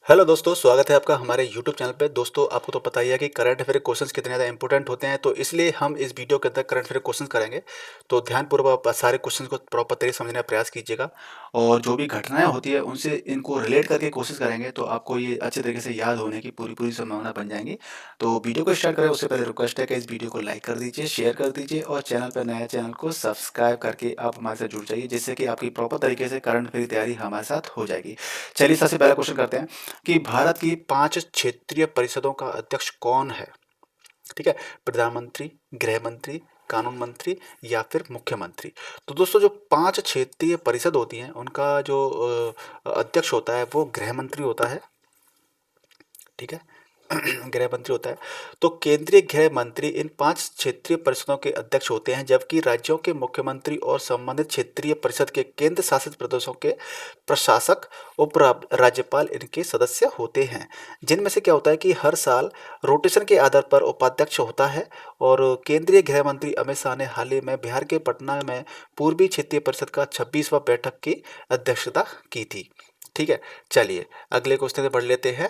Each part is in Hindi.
हेलो दोस्तों, स्वागत है आपका हमारे यूट्यूब चैनल पे। दोस्तों, आपको तो पता ही है कि करंट अफेयर क्वेश्चंस कितने ज़्यादा इंपॉर्टेंट होते हैं, तो इसलिए हम इस वीडियो के अंदर करंट अफेयर क्वेश्चंस करेंगे। तो ध्यानपूर्वक आप सारे क्वेश्चंस को प्रॉपर तरीके से समझने का प्रयास कीजिएगा और जो भी घटनाएं होती है उनसे इनको रिलेट करके कोशिश करेंगे, तो आपको ये अच्छे तरीके से याद होने की पूरी पूरी संभावना बन जाएंगी। तो वीडियो को स्टार्ट करें उससे पहले रिक्वेस्ट है कि इस वीडियो को लाइक कर दीजिए, शेयर कर दीजिए और चैनल पर नया चैनल को सब्सक्राइब करके आप हमारे साथ जुड़ जाइए, जिससे कि आपकी प्रॉपर तरीके से करंट अफेयर की तैयारी हमारे साथ हो जाएगी। चलिए, सबसे पहला क्वेश्चन करते हैं कि भारत की 5 क्षेत्रीय परिषदों का अध्यक्ष कौन है? ठीक है, प्रधानमंत्री, गृह मंत्री, कानून मंत्री या फिर मुख्यमंत्री। तो दोस्तों, जो 5 क्षेत्रीय परिषद होती हैं उनका जो अध्यक्ष होता है वो गृह मंत्री होता है। ठीक है, गृह मंत्री होता है। तो केंद्रीय गृह मंत्री इन 5 क्षेत्रीय परिषदों के अध्यक्ष होते हैं, जबकि राज्यों के मुख्यमंत्री और संबंधित क्षेत्रीय परिषद के केंद्र शासित प्रदेशों के प्रशासक उप राज्यपाल इनके सदस्य होते हैं। जिनमें से क्या होता है कि हर साल रोटेशन के आधार पर उपाध्यक्ष होता है। और केंद्रीय गृह मंत्री अमित शाह ने हाल ही में बिहार के पटना में पूर्वी क्षेत्रीय परिषद का 26वां बैठक की अध्यक्षता की थी। ठीक है, चलिए अगले क्वेश्चन से बढ़ लेते हैं।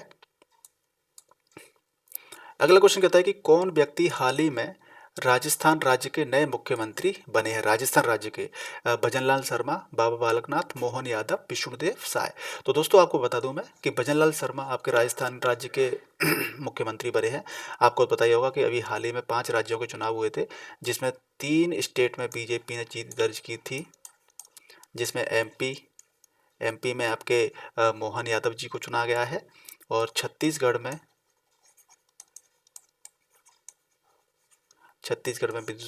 अगला क्वेश्चन कहता है कि कौन व्यक्ति हाल ही में राजस्थान राज्य के नए मुख्यमंत्री बने हैं? राजस्थान राज्य के भजनलाल शर्मा, बाबा बालकनाथ, मोहन यादव, विष्णुदेव साय। तो दोस्तों, आपको बता दूं मैं कि भजनलाल शर्मा आपके राजस्थान राज्य के मुख्यमंत्री बने हैं। आपको पता ही होगा कि अभी हाल ही में 5 राज्यों के चुनाव हुए थे, जिसमें 3 स्टेट में बीजेपी ने जीत दर्ज की थी, जिसमें एमपी में आपके मोहन यादव जी को चुना गया है, और छत्तीसगढ़ में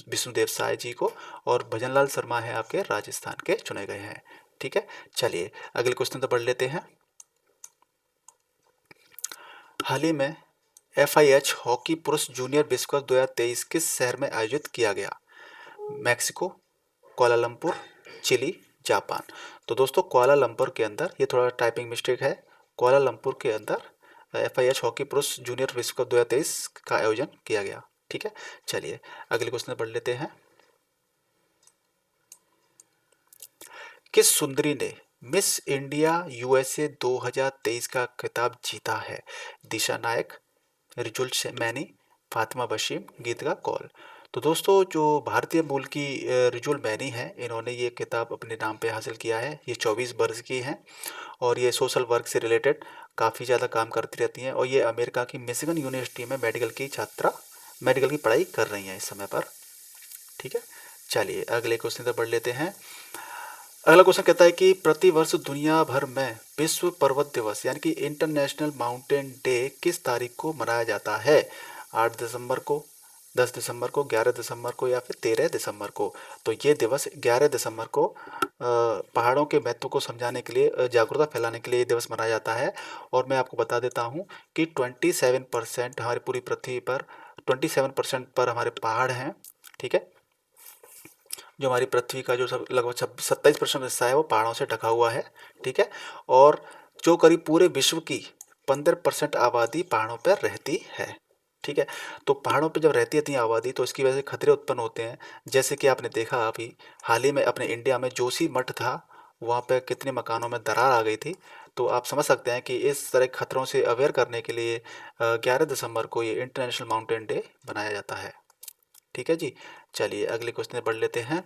विष्णुदेव साय जी को, और भजनलाल शर्मा है आपके राजस्थान के चुने गए हैं। ठीक है, चलिए अगले क्वेश्चन तो पढ़ लेते हैं। हाल ही में FIH हॉकी पुरुष जूनियर विश्व कप 2023 किस शहर में आयोजित किया गया? Mexico, Kuala Lumpur, Chile, Japan. तो दोस्तों, कुआलालंपुर के अंदर, ये थोड़ा टाइपिंग मिस्टेक है, कुआलालंपुर के अंदर FIH हॉकी पुरुष जूनियर विश्व कप 2023 का आयोजन किया गया। ठीक है, चलिए अगले क्वेश्चन पढ़ लेते हैं। किस सुंदरी ने मिस इंडिया USA 2023 का खिताब जीता है? दिशा नायक, रिजुल मैनी, फातिमा बशीम, गीतिका कौल। तो दोस्तों, जो भारतीय मूल की रिजुल मैनी है, इन्होंने ये खिताब अपने नाम पे हासिल किया है। ये 24 वर्ष की हैं और ये सोशल वर्क से रिलेटेड काफ़ी ज़्यादा काम करती रहती हैं, और ये अमेरिका की मिशिगन यूनिवर्सिटी में मेडिकल की पढ़ाई कर रही हैं इस समय पर। ठीक है, चलिए अगले क्वेश्चन पर बढ़ लेते हैं। अगला क्वेश्चन कहता है कि प्रतिवर्ष दुनिया भर में विश्व पर्वत दिवस यानी कि इंटरनेशनल माउंटेन डे किस तारीख को मनाया जाता है? 8 दिसंबर को, 10 दिसंबर को, 11 दिसंबर को या फिर 13 दिसंबर को? तो ये दिवस 11 दिसंबर को पहाड़ों के महत्व को समझाने के लिए, जागरूकता फैलाने के लिए ये दिवस मनाया जाता है। और मैं आपको बता देता हूँ कि 27% हमारी पूरी पृथ्वी पर, 27% पर हमारे पहाड़ हैं। ठीक है, जो हमारी पृथ्वी का जो सब लगभग 27% हिस्सा है वो पहाड़ों से ढका हुआ है। ठीक है, और जो करीब पूरे विश्व की 15% आबादी पहाड़ों पर रहती है। ठीक है, तो पहाड़ों पे जब रहती है इतनी आबादी, तो इसकी वजह से खतरे उत्पन्न होते हैं। जैसे कि आपने देखा अभी हाल ही में अपने इंडिया में जोशी मठ था, वहाँ पे कितने मकानों में दरार आ गई थी। तो आप समझ सकते हैं कि इस तरह के खतरों से अवेयर करने के लिए 11 दिसंबर को ये इंटरनेशनल माउंटेन डे बनाया जाता है। ठीक है जी, चलिए अगले क्वेश्चन पढ़ लेते हैं।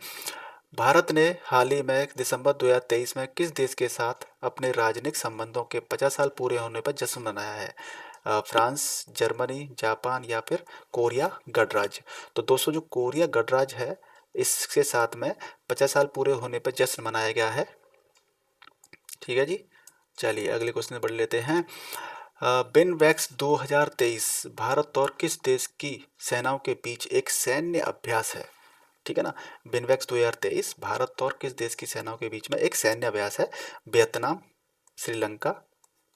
भारत ने हाल ही में दिसंबर 2023 में किस देश के साथ अपने राजनयिक संबंधों के 50 साल पूरे होने पर जश्न मनाया है? फ्रांस, जर्मनी, जापान या फिर कोरिया गणराज्य। तो दोस्तों, जो कोरिया गणराज्य है, इसके साथ में 50 साल पूरे होने पर जश्न मनाया गया है। ठीक है जी, चलिए अगले क्वेश्चन पढ़ लेते हैं। बिनवैक्स 2023 भारत और किस देश की सेनाओं के बीच एक सैन्य अभ्यास है? ठीक है ना, बिनवैक्स 2023 भारत और किस देश की सेनाओं के बीच में एक सैन्य अभ्यास है? वियतनाम, श्रीलंका,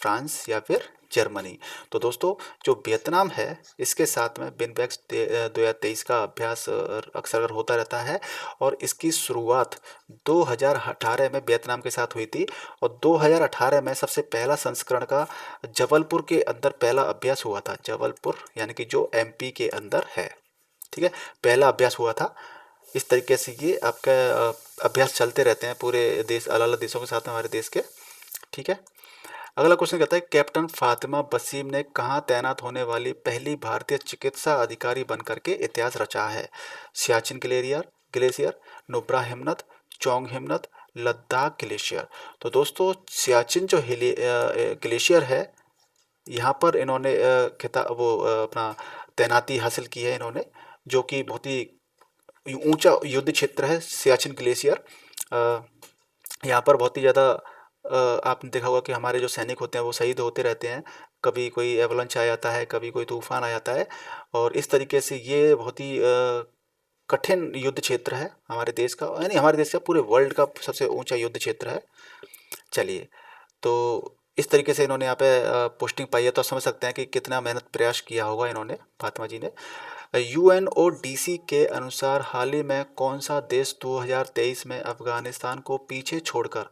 फ्रांस या फिर जर्मनी। तो दोस्तों, जो वियतनाम है, इसके साथ में बिनवैक्स 2023 का अभ्यास अक्सर होता रहता है। और इसकी शुरुआत 2018 में वियतनाम के साथ हुई थी, और 2018 में सबसे पहला संस्करण का जबलपुर के अंदर पहला अभ्यास हुआ था। जबलपुर यानी कि जो MP के अंदर है। ठीक है, पहला अभ्यास हुआ था। इस तरीके से ये आपका अभ्यास चलते रहते हैं पूरे देश, अलग अलग देशों के साथ में हमारे देश के। ठीक है, अगला क्वेश्चन कहता है कैप्टन फातिमा बसीम ने कहाँ तैनात होने वाली पहली भारतीय चिकित्सा अधिकारी बनकर के इतिहास रचा है? सियाचिन ग्लेशियर ग्लेशियर, नुब्रा हिमनद, चोंग हिमनद, लद्दाख ग्लेशियर। तो दोस्तों सियाचिन जो ग्लेशियर है, यहाँ पर इन्होंने अपना तैनाती हासिल की है इन्होंने, जो कि बहुत ही ऊंचा युद्ध क्षेत्र है सियाचिन ग्लेशियर। अ, यहाँ पर बहुत ही ज़्यादा आपने देखा होगा कि हमारे जो सैनिक होते हैं वो शहीद होते रहते हैं। कभी कोई एवलांच आ जाता है, कभी कोई तूफान आ जाता है, और इस तरीके से ये बहुत ही कठिन युद्ध क्षेत्र है हमारे देश का, यानी हमारे देश का पूरे वर्ल्ड का सबसे ऊंचा युद्ध क्षेत्र है। चलिए, तो इस तरीके से इन्होंने यहाँ पे पोस्टिंग पाई है, तो आप समझ सकते हैं कि कितना मेहनत प्रयास किया होगा इन्होंने, फातिमा जी ने। यूएनओडीसी के अनुसार हाल ही में कौन सा देश 2023 में अफगानिस्तान को पीछे छोड़कर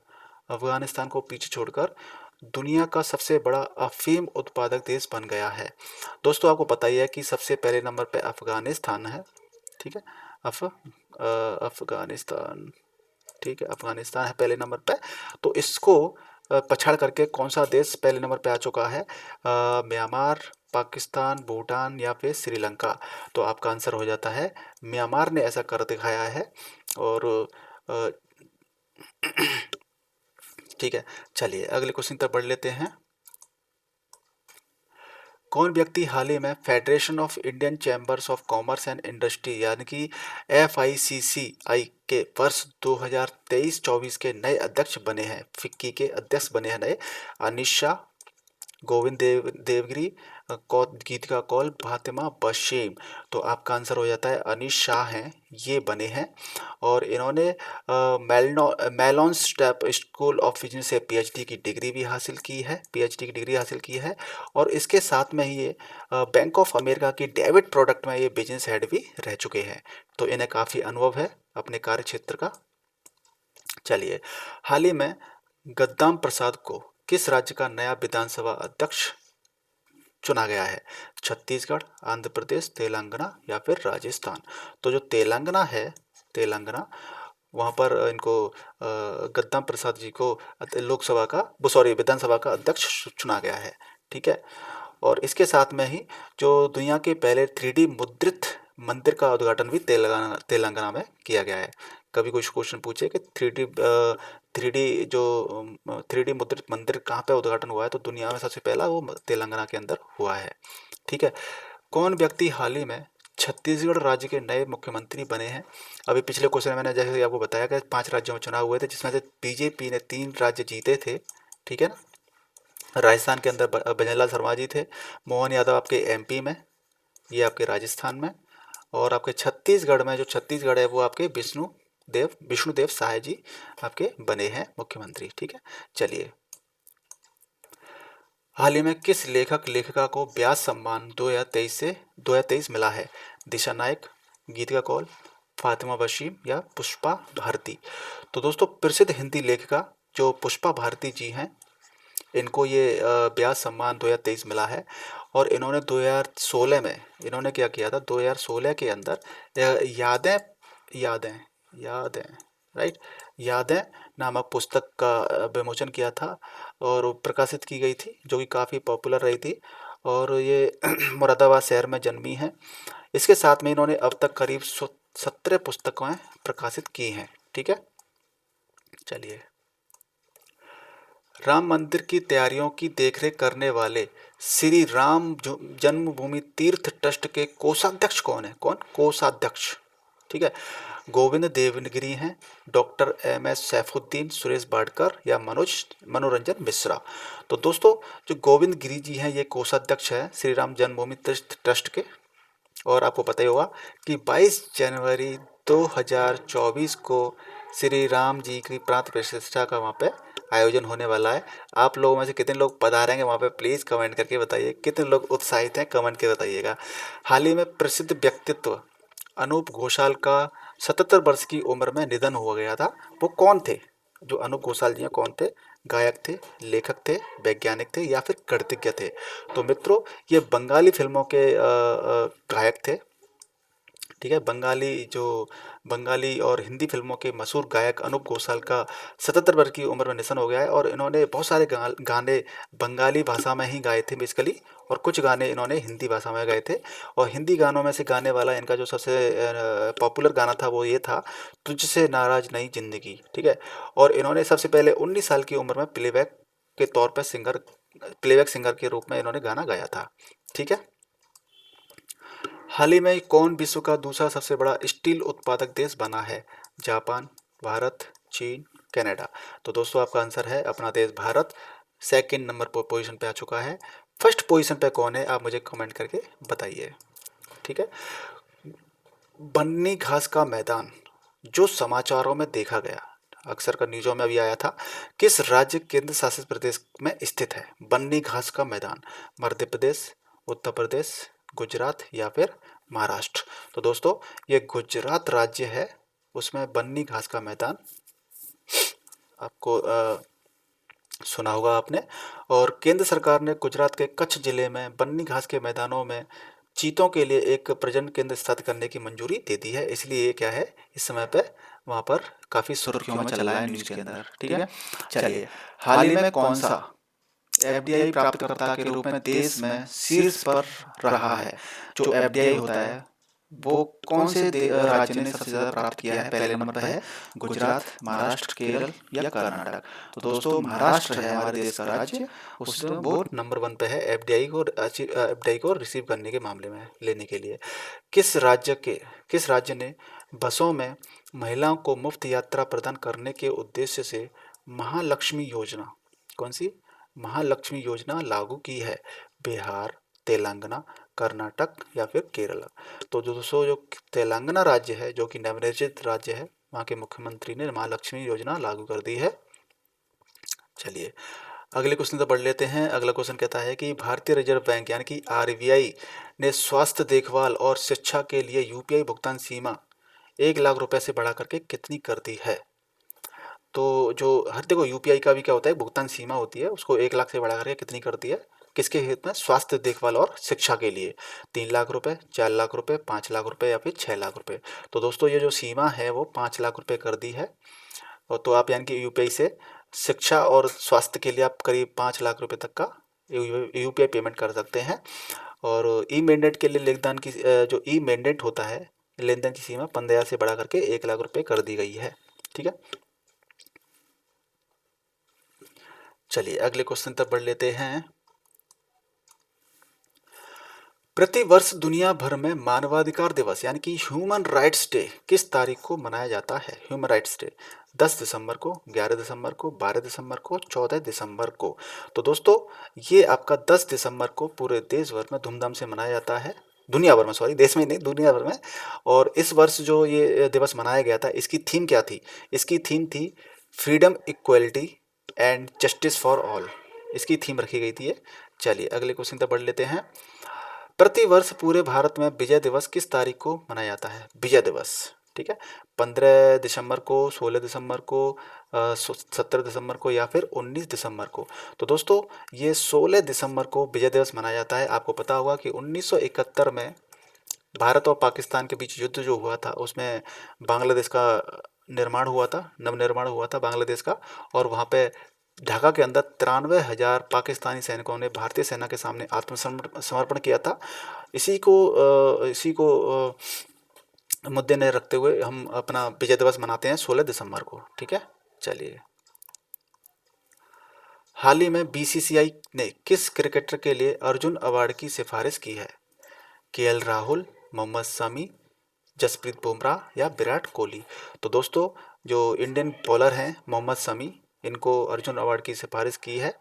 दुनिया का सबसे बड़ा अफीम उत्पादक देश बन गया है? दोस्तों आपको पता ही है कि सबसे पहले नंबर पे अफगानिस्तान है। ठीक है, अफगानिस्तान, ठीक है, अफगानिस्तान है पहले नंबर पे। तो इसको पछाड़ करके कौन सा देश पहले नंबर पे आ चुका है? म्यांमार, पाकिस्तान, भूटान या फिर श्रीलंका? तो आपका आंसर हो जाता है म्यांमार ने ऐसा कर दिखाया है। और अ, ठीक है, चलिए अगले क्वेश्चन तक बढ़ लेते हैं। कौन व्यक्ति हाल ही में federation of Indian chambers of commerce and industry यानी कि FICCI के वर्ष 2023-24 के नए अध्यक्ष बने हैं? फिक्की के अध्यक्ष बने हैं नए। अनिशा, गोविंद देवगिरी, गीतिका कौल, फातिमा बशीम। तो आपका आंसर हो जाता है अनीश शाह हैं, ये बने हैं। और इन्होंने Malone step school of business से PhD की डिग्री भी हासिल की है, PhD की डिग्री हासिल की है। और इसके साथ में ही ये बैंक ऑफ अमेरिका की डेविड प्रोडक्ट में ये बिजनेस हेड भी रह चुके हैं। तो इन्हें काफ़ी अनुभव है अपने कार्य क्षेत्र का। चलिए, हाल ही में गद्दाम प्रसाद को किस राज्य का नया विधानसभा अध्यक्ष चुना गया है? छत्तीसगढ़, आंध्र प्रदेश, तेलंगाना या फिर राजस्थान? तो जो तेलंगाना है, तेलंगाना, वहाँ पर इनको गद्दाम प्रसाद जी को लोकसभा का सॉरी विधानसभा का अध्यक्ष चुना गया है। ठीक है, और इसके साथ में ही जो दुनिया के पहले 3D मुद्रित मंदिर का उद्घाटन भी तेलंगाना में किया गया है। कभी कुछ क्वेश्चन पूछे कि 3D मुद्रित मंदिर कहाँ पे उद्घाटन हुआ है, तो दुनिया में सबसे पहला वो तेलंगाना के अंदर हुआ है। ठीक है, कौन व्यक्ति हाल ही में छत्तीसगढ़ राज्य के नए मुख्यमंत्री बने हैं? अभी पिछले क्वेश्चन में मैंने जैसे आपको बताया कि 5 राज्यों में चुनाव हुए थे, जिसमें से बीजेपी ने 3 राज्य जीते थे। ठीक है ना, राजस्थान के अंदर भजनलाल शर्मा जी थे, मोहन यादव आपके MP में, ये आपके राजस्थान में, और आपके छत्तीसगढ़ में, जो छत्तीसगढ़ है वो आपके विष्णुदेव साय जी आपके बने हैं मुख्यमंत्री। ठीक है, चलिए, हाल ही में किस लेखक लेखिका को व्यास सम्मान 2023 मिला है? दिशा नायक, गीतिका कौल, फातिमा बशीम या पुष्पा भारती? तो दोस्तों प्रसिद्ध हिंदी लेखिका जो पुष्पा भारती जी हैं, इनको ये व्यास सम्मान 2023 मिला है। और इन्होंने 2016 में इन्होंने क्या किया था, 2016 के अंदर यादें यादें यादें राइट, यादें नामक पुस्तक का विमोचन किया था, और वो प्रकाशित की गई थी, जो कि काफ़ी पॉपुलर रही थी। और ये मुरादाबाद शहर में जन्मी हैं। इसके साथ में इन्होंने अब तक करीब 17 पुस्तकें प्रकाशित की हैं। ठीक है, चलिए, राम मंदिर की तैयारियों की देखरेख करने वाले श्री राम जन्मभूमि तीर्थ ट्रस्ट के कोषाध्यक्ष कौन है? कौन कोषाध्यक्ष? ठीक है, गोविंद देवगिरी हैं, डॉक्टर MS सैफुद्दीन, सुरेश वाडकर या मनोरंजन मिश्रा? तो दोस्तों जो गोविंद गिरी जी हैं, ये कोषाध्यक्ष है श्री राम जन्मभूमि तीर्थ ट्रस्ट के। और आपको पता ही होगा कि 22 जनवरी 2024 को श्री राम जी की प्राण प्रतिष्ठा का वहाँ पे आयोजन होने वाला है। आप लोगों में से कितने लोग पधारेंगे वहाँ पे, प्लीज़ कमेंट करके बताइए। कितने लोग उत्साहित हैं, कमेंट के बताइएगा। हाल ही में प्रसिद्ध व्यक्तित्व अनूप घोषाल का 77 वर्ष की उम्र में निधन हो गया था। वो कौन थे? जो अनूप घोषाल जी हैं, कौन थे? गायक थे, लेखक थे, वैज्ञानिक थे या फिर गणितज्ञ थे? तो मित्रों ये बंगाली फिल्मों के गायक थे। ठीक है। बंगाली और हिंदी फिल्मों के मशहूर गायक अनूप घोषाल का 77 वर्ष की उम्र में निधन हो गया है, और इन्होंने बहुत सारे गाने बंगाली भाषा में ही गाए थे बेसिकली, और कुछ गाने इन्होंने हिंदी भाषा में गाए थे। और हिंदी गानों में से गाने वाला इनका जो सबसे पॉपुलर गाना था वो ये था, तुझसे नाराज नई जिंदगी, ठीक है। और इन्होंने सबसे पहले 19 साल की उम्र में के तौर पर प्लेबैक सिंगर के रूप में इन्होंने गाना गाया था, ठीक है। हाल ही में कौन विश्व का दूसरा सबसे बड़ा स्टील उत्पादक देश बना है? जापान, भारत, चीन, कनाडा। तो दोस्तों आपका आंसर है अपना देश भारत, सेकंड नंबर पर पोजीशन पे आ चुका है। फर्स्ट पोजीशन पे कौन है आप मुझे कमेंट करके बताइए, ठीक है। बन्नी घास का मैदान जो समाचारों में देखा गया, अक्सर का न्यूज़ों में अभी आया था, किस राज्य केंद्र शासित प्रदेश में स्थित है? बन्नी घास का मैदान, मध्य प्रदेश, उत्तर प्रदेश, गुजरात या फिर महाराष्ट्र। तो दोस्तों ये गुजरात राज्य है, उसमें बन्नी घास का मैदान आपको सुना होगा आपने। और केंद्र सरकार ने गुजरात के कच्छ जिले में बन्नी घास के मैदानों में चीतों के लिए एक प्रजनन केंद्र स्थापित करने की मंजूरी दे दी है, इसलिए ये क्या है इस समय पे वहाँ पर काफ़ी सुर्खियों में चल रहा है न्यूज़ के अंदर, ठीक है। चलिए, हाल ही में कौन सा एफडीआई प्राप्तकर्ता के रूप में देश में शीर्ष पर रहा है? जो एफडीआई होता है वो कौन से राज्य ने सबसे ज़्यादा प्राप्त किया है? पहले नंबर पर है गुजरात, महाराष्ट्र, केरल या कर्नाटक। तो दोस्तों महाराष्ट्र है हमारे देश का राज्य, वो नंबर 1 पे है एफडीआई को रिसीव करने के मामले में लेने के लिए। किस राज्य ने बसों में महिलाओं को मुफ्त यात्रा प्रदान करने के उद्देश्य से महालक्ष्मी योजना, कौन सी महालक्ष्मी योजना लागू की है? बिहार, तेलंगाना, कर्नाटक या फिर केरल। तो जो दोस्तों जो तेलंगाना राज्य है जो कि नवनिर्वाचित राज्य है, वहाँ के मुख्यमंत्री ने महालक्ष्मी योजना लागू कर दी है। चलिए अगले क्वेश्चन तो पढ़ लेते हैं। अगला क्वेश्चन कहता है कि भारतीय रिजर्व बैंक यानी कि आरबीआई ने स्वास्थ्य देखभाल और शिक्षा के लिए यूपीआई भुगतान सीमा 1 लाख रुपए से बढ़ा करके कितनी कर दी है? तो जो हर देखो यूपीआई का भी क्या होता है, भुगतान सीमा होती है, उसको 1 लाख से बढ़ा करके कितनी कर दी है? किसके हित में? स्वास्थ्य देखभाल और शिक्षा के लिए। 3 लाख रुपए, 4 लाख रुपए, 5 लाख रुपए या फिर 6 लाख रुपए। तो दोस्तों ये जो सीमा है वो 5 लाख रुपए कर दी है। और तो आप यानी कि यूपीआई से शिक्षा और स्वास्थ्य के लिए आप करीब 5 लाख रुपए तक का यूपीआई पेमेंट कर सकते हैं। और ई मैंडेट के लिए लेनदेन की जो ई मैंडेट होता है लेनदेन की सीमा 15,000 से बढ़ा करके 1 लाख रुपए कर दी गई है, ठीक है। चलिए अगले क्वेश्चन तक बढ़ लेते हैं। प्रति वर्ष दुनिया भर में मानवाधिकार दिवस यानी कि ह्यूमन राइट्स डे किस तारीख को मनाया जाता है? ह्यूमन राइट्स डे 10 दिसंबर को, 11 दिसंबर को, 12 दिसंबर को, 14 दिसंबर को। तो दोस्तों ये आपका 10 दिसंबर को पूरे देश भर में धूमधाम से मनाया जाता है, दुनिया भर में, सॉरी देश में नहीं दुनिया भर में। और इस वर्ष जो ये दिवस मनाया गया था इसकी थीम क्या थी? इसकी थीम थी freedom, equality and justice for all, इसकी थीम रखी गई थी ये। चलिए अगले क्वेश्चन तक बढ़ लेते हैं। प्रतिवर्ष पूरे भारत में विजय दिवस किस तारीख को मनाया जाता है? विजय दिवस, ठीक है। 15 दिसंबर को, 16 दिसंबर को, 17 दिसंबर को या फिर 19 दिसंबर को। तो दोस्तों ये 16 दिसंबर को विजय दिवस मनाया जाता है। आपको पता होगा कि 1971 में भारत और पाकिस्तान के बीच युद्ध जो हुआ था उसमें बांग्लादेश का निर्माण हुआ था, नवनिर्माण हुआ था बांग्लादेश का। और वहाँ पे ढाका के अंदर 93,000 पाकिस्तानी सैनिकों ने भारतीय सेना के सामने आत्मसमर्पण किया था। इसी को मुद्दे ने रखते हुए हम अपना विजय दिवस मनाते हैं 16 दिसंबर को, ठीक है। चलिए हाल ही में बीसीसीआई ने किस क्रिकेटर के लिए अर्जुन अवार्ड की सिफारिश की है? केएल राहुल, मोहम्मद शमी, जसप्रीत बुमराह या विराट कोहली। तो दोस्तों जो इंडियन बॉलर हैं मोहम्मद शमी, इनको अर्जुन अवार्ड की सिफारिश की है,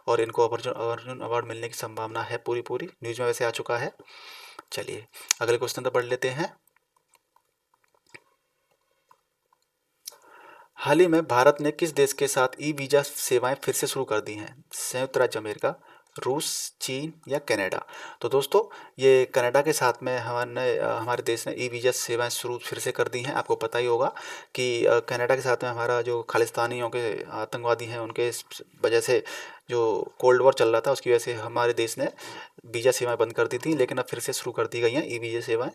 और इनको अर्जुन अवार्ड मिलने की संभावना है पूरी पूरी, न्यूज़ में वैसे आ चुका है। चलिए अगले क्वेश्चन तो पढ़ लेते हैं। हाल ही में भारत ने किस देश के साथ ई वीज़ा सेवाएं फिर से शुरू कर दी हैं? संयुक्त राज्य अमेरिका, रूस, चीन या कनाडा। तो दोस्तों ये कनाडा के साथ में हमारे देश ने ई वीज़ा सेवाएं शुरू फिर से कर दी हैं। आपको पता ही होगा कि कनाडा के साथ में हमारा जो खालिस्तानियों के आतंकवादी हैं उनके वजह से जो कोल्ड वॉर चल रहा था उसकी वजह से हमारे देश ने वीज़ा सेवाएं बंद कर दी थी, लेकिन अब फिर से शुरू कर दी गई हैं ई वीज़ा सेवाएं।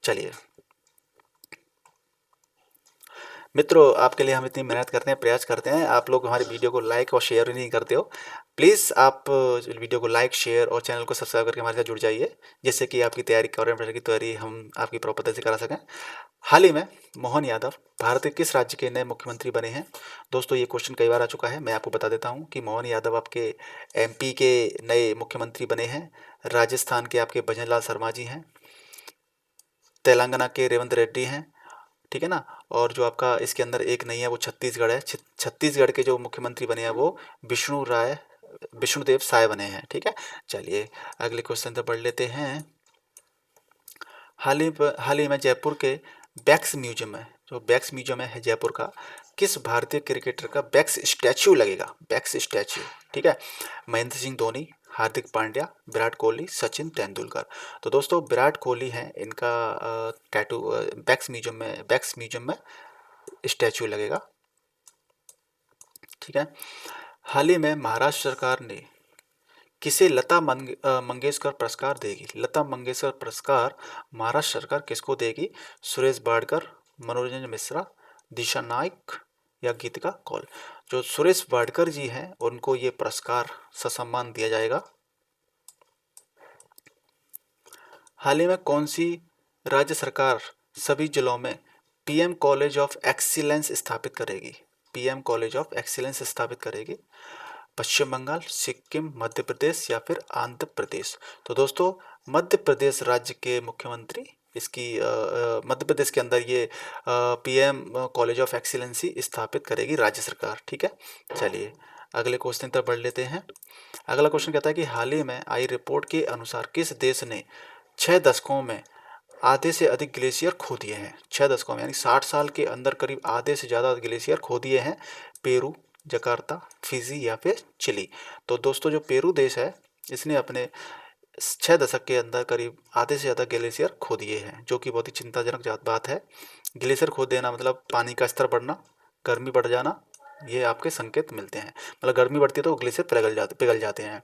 चलिए मित्रों, आपके लिए हम इतनी मेहनत करते हैं, प्रयास करते हैं, आप लोग हमारी वीडियो को लाइक और शेयर नहीं करते हो। प्लीज़ आप वीडियो को लाइक, शेयर और चैनल को सब्सक्राइब करके हमारे साथ जुड़ जाइए, जिससे कि आपकी तैयारी, गवर्नमेंट पेपर की तैयारी हम आपकी प्रॉपर तरह से करा सकें। हाल ही में मोहन यादव भारत के किस राज्य के नए मुख्यमंत्री बने हैं? दोस्तों, ये क्वेश्चन कई बार आ चुका है, मैं आपको बता देता हूँ कि मोहन यादव आपके एमपी के नए मुख्यमंत्री बने हैं। राजस्थान के आपके भजनलाल शर्मा जी हैं। तेलंगाना के रेवंत रेड्डी हैं। ठीक है ना। और जो आपका इसके अंदर एक नहीं है, वो छत्तीसगढ़ है। छत्तीसगढ़ के जो मुख्यमंत्री बने हैं वो विष्णुदेव साय बने हैं। ठीक है। चलिए अगले क्वेश्चन से पढ़ लेते हैं। हाल ही में जयपुर के बैक्स म्यूजियम में, जो बैक्स म्यूजियम है जयपुर का, किस भारतीय क्रिकेटर का बैक्स स्टैचू लगेगा? Wax statue. ठीक है। महेंद्र सिंह धोनी, हार्दिक पांड्या, विराट कोहली, सचिन तेंदुलकर। तो दोस्तों विराट कोहली हैं, इनका टैटू बैक्स म्यूजियम में स्टैचू लगेगा। ठीक है। हाल ही में महाराष्ट्र सरकार ने किसे मंगेशकर पुरस्कार देगी? लता मंगेशकर पुरस्कार महाराष्ट्र सरकार किसको देगी? सुरेश वाडकर, मनोरंजन मिश्रा, दिशा नाइक या गीतिका कौल? जो सुरेश वाडकर जी हैं उनको ये पुरस्कार ससम्मान दिया जाएगा। हाल ही में कौन सी राज्य सरकार सभी जिलों में पीएम कॉलेज ऑफ एक्सीलेंस स्थापित करेगी? पीएम कॉलेज ऑफ एक्सीलेंस स्थापित करेगी। पश्चिम बंगाल, सिक्किम, मध्य प्रदेश या फिर आंध्र प्रदेश? तो दोस्तों मध्य प्रदेश राज्य के मुख्यमंत्री मध्य प्रदेश के अंदर ये पीएम कॉलेज ऑफ एक्सीलेंसी स्थापित करेगी राज्य सरकार। ठीक है। चलिए अगले क्वेश्चन तक बढ़ लेते हैं। अगला क्वेश्चन कहता है कि हाल ही में आई रिपोर्ट के अनुसार किस देश ने 6 दशकों में आधे से अधिक ग्लेशियर खो दिए हैं? 6 दशकों में यानी 60 साल के अंदर करीब आधे से ज़्यादा ग्लेशियर खो दिए हैं। पेरू, जकार्ता, फिजी या फिर चिली? तो दोस्तों जो पेरू देश है इसने अपने 6 दशक के अंदर करीब आधे से ज़्यादा ग्लेशियर खो दिए हैं, जो कि बहुत ही चिंताजनक बात है। ग्लेशियर खो देना मतलब पानी का स्तर बढ़ना, गर्मी बढ़ जाना, ये आपके संकेत मिलते हैं। मतलब गर्मी बढ़ती है तो ग्लेशियर पिघल जाते हैं।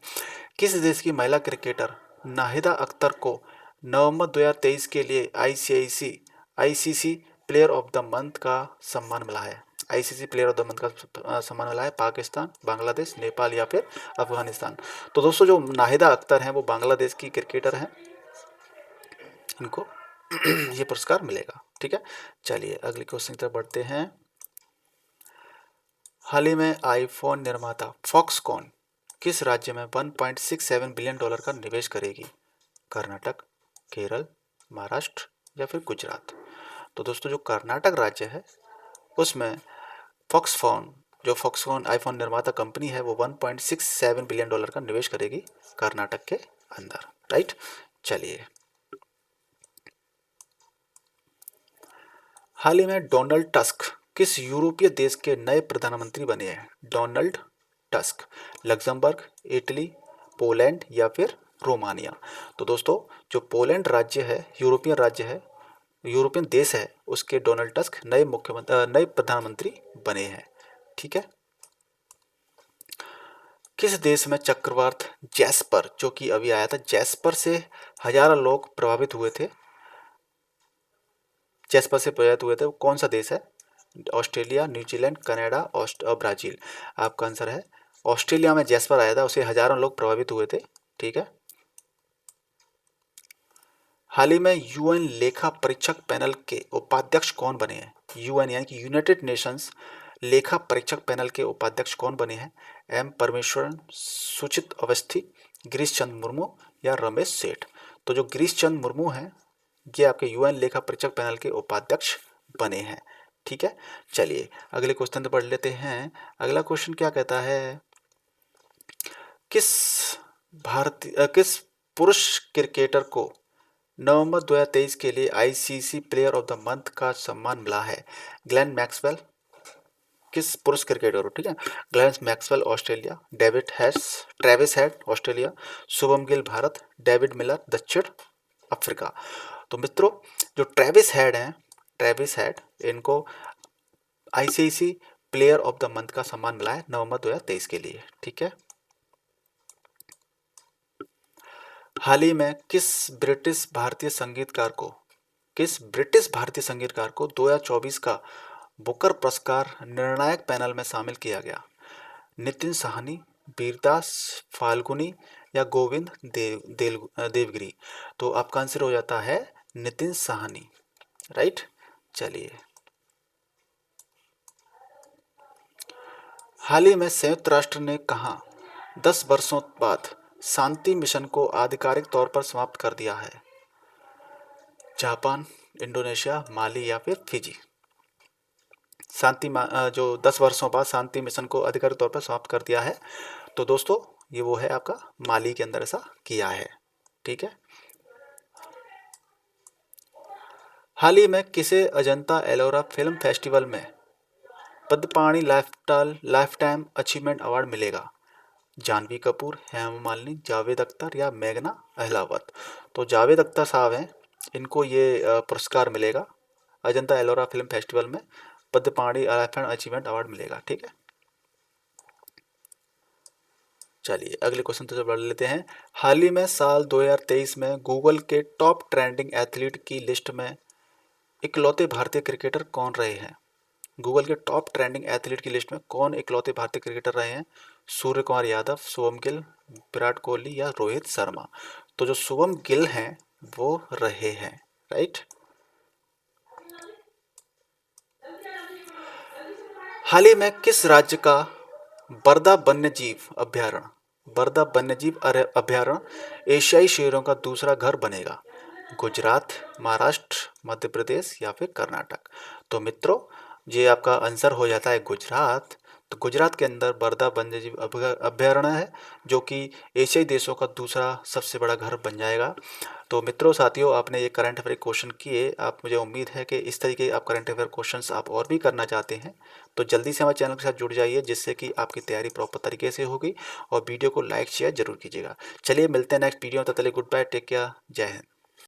किस देश की महिला क्रिकेटर नाहिदा अख्तर को नवंबर 2023 के लिए ICC player of the month का सम्मान मिला है? ICC player of the month का सम्मान मिला है। पाकिस्तान, बांग्लादेश, नेपाल या फिर अफगानिस्तान? तो दोस्तों जो नाहिदा अख्तर हैं वो बांग्लादेश की क्रिकेटर हैं, इनको ये पुरस्कार मिलेगा। ठीक है। चलिए अगले क्वेश्चन की तरफ बढ़ते हैं। हाल ही में आईफोन निर्माता फॉक्सकॉन किस राज्य में $1.67 बिलियन का निवेश करेगी? कर्नाटक, केरल, महाराष्ट्र या फिर गुजरात? तो दोस्तों जो कर्नाटक राज्य है उसमें फॉक्सकॉन आईफोन निर्माता कंपनी है वो $1.67 बिलियन का निवेश करेगी कर्नाटक के अंदर। राइट। चलिए हाल ही में डोनाल्ड टस्क किस यूरोपीय देश के नए प्रधानमंत्री बने हैं? Donald tusk Luxembourg, Italy, Poland या फिर रोमानिया? तो दोस्तों जो पोलैंड राज्य है, यूरोपियन देश है, उसके डोनाल्ड टस्क नए प्रधानमंत्री बने हैं। ठीक है। किस देश में चक्रवात जैस्पर, जो कि अभी आया था, जैस्पर से हजारों लोग प्रभावित हुए थे, वो कौन सा देश है? ऑस्ट्रेलिया, न्यूजीलैंड, कनाडा और ब्राज़ील? आपका आंसर है ऑस्ट्रेलिया में जैस्पर आया था, उससे हजारों लोग प्रभावित हुए थे। ठीक है। हाल ही में यूएन लेखा परीक्षक पैनल के उपाध्यक्ष कौन बने हैं? यूएन यानी कि यूनाइटेड नेशंस लेखा परीक्षक पैनल के उपाध्यक्ष कौन बने हैं? एम परमेश्वरन, सुचित अवस्थी, गिरीश चंद्र मुर्मू या रमेश सेठ? तो जो गिरीश चंद्र मुर्मू हैं ये आपके यूएन लेखा परीक्षक पैनल के उपाध्यक्ष बने हैं। ठीक है। चलिए अगले क्वेश्चन पे पढ़ लेते हैं। अगला क्वेश्चन क्या कहता है? किस किस पुरुष क्रिकेटर को नवंबर 2023 के लिए ICC player of the month का सम्मान मिला है? ग्लेन मैक्सवेल, किस पुरुष क्रिकेटर हो? ठीक है। Glenn Maxwell Australia, Travis head Australia, Shubham Gill Bharat, David Miller दक्षिण अफ्रीका? तो मित्रों जो ट्रेविस हेड इनको ICC player of the month का सम्मान मिला है नवंबर 2023 के लिए। ठीक है। हाल ही में किस ब्रिटिश भारतीय संगीतकार को किस ब्रिटिश भारतीय संगीतकार को 2024 का बुकर पुरस्कार निर्णायक पैनल में शामिल किया गया? नितिन साहनी, वीरदास फाल्गुनी या गोविंद देवगिरी? तो आपका आंसर हो जाता है नितिन साहनी, राइट। चलिए, हाल ही में संयुक्त राष्ट्र ने कहा 10 वर्षों बाद शांति मिशन को आधिकारिक तौर पर समाप्त कर दिया है? जापान, इंडोनेशिया, माली या फिर फिजी? जो 10 वर्षों बाद शांति मिशन को आधिकारिक तौर पर समाप्त कर दिया है, तो दोस्तों ये वो है आपका माली के अंदर ऐसा किया है, ठीक है। हाल ही में किसे अजंता एलोरा फिल्म फेस्टिवल में Padmapani life time achievement award मिलेगा? जानवी कपूर, हेमा मालिनी, जावेद अख्तर या मेघना अहलावत? तो जावेद अख्तर साहब हैं, इनको ये पुरस्कार मिलेगा, अजंता एलोरा फिल्म फेस्टिवल में Padmapani life time achievement award मिलेगा, ठीक है। चलिए अगले क्वेश्चन तो बढ़ लेते हैं। हाल ही में साल 2023 में गूगल के टॉप ट्रेंडिंग एथलीट की लिस्ट में इकलौते भारतीय क्रिकेटर कौन रहे हैं? गूगल के टॉप ट्रेंडिंग एथलीट की लिस्ट में कौन इकलौते भारतीय क्रिकेटर रहे हैं? सूर्य कुमार यादव, शुभम गिल, विराट कोहली या रोहित शर्मा? तो जो शुभम गिल हैं वो रहे हैं, राइट। हाल ही में किस राज्य का बरदा वन्यजीव अभयारण्य एशियाई शेरों का दूसरा घर बनेगा? गुजरात, महाराष्ट्र, मध्य प्रदेश या फिर कर्नाटक? तो मित्रों ये आपका आंसर हो जाता है गुजरात। तो गुजरात के अंदर बरदा वन्यजीव अभयारण्य है, जो कि एशियाई देशों का दूसरा सबसे बड़ा घर बन जाएगा। तो मित्रों साथियों, आपने ये करंट अफेयर क्वेश्चन किए, आप मुझे उम्मीद है कि इस तरीके आप करंट अफेयर क्वेश्चंस आप और भी करना चाहते हैं तो जल्दी से हमारे चैनल के साथ जुड़ जाइए, जिससे कि आपकी तैयारी प्रॉपर तरीके से होगी। और वीडियो को लाइक शेयर जरूर कीजिएगा। चलिए मिलते हैं नेक्स्ट वीडियो में, तब तक के लिए गुड बाय, टेक केयर, जय हिंद।